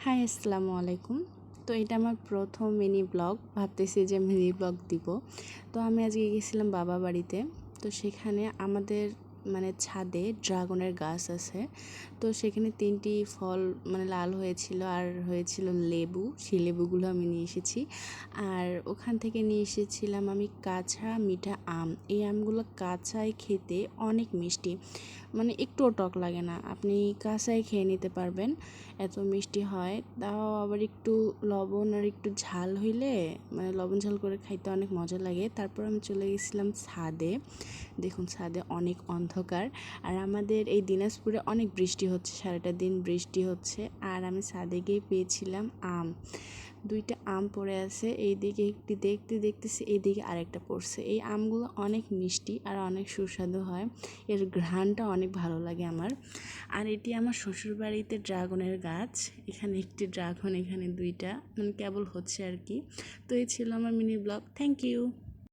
High, আসসালামু আলাইকুম। তো এটা আমার প্রথম মিনি ব্লগ, ভাবতেছি যে মিনি ব্লগ দিব। তো আমি আজকে গেছিলাম বাবা বাড়িতে। তো সেখানে আমাদের ছাদে ড্রাগনের গাছ আছে। তো সেখানে 3টি ফল লাল হয়েছিল আর হয়েছিল লেবু। সেই লেবুগুলো আমি নিয়ে এসেছি। আর ওখান থেকে নিয়ে এসেছিলাম আমি কাঁচা মিঠা আম। এই আমগুলো কাঁচায় খেতে অনেক মিষ্টি, একটুও টক লাগে না। আপনি কাঁচাই খেয়ে নিতে পারবেন, এত মিষ্টি হয়। তাও আবার একটু লবণ আর একটু ঝাল হইলে লবণ ঝাল করে খাইতে অনেক মজা লাগে। তারপর আমি চলে গেছিলাম ছাদে। দেখুন, ছাদে অনেক অন্ধকার। আর আমাদের এই দিনাজপুরে অনেক বৃষ্টি হচ্ছে, সারাটা দিন বৃষ্টি হচ্ছে। আর আমি ছাদে গিয়ে পেয়েছিলাম আম। 2টা আম পড়ে আছে, এইদিকে একটি দেখতেছি, এইদিকে আরেকটা পড়ছে। এই আমগুলো অনেক মিষ্টি আর অনেক সুস্বাদু হয়, এর ঘ্রাণটা অনেক ভালো লাগে আমার। আর এটি আমার শ্বশুরবাড়িতে ড্রাগনের গাছ। এখানে একটি ড্রাগন, এখানে 2টা, কেবল হচ্ছে আর কি। তো এই ছিল আমার মিনি ব্লগ। Thank you.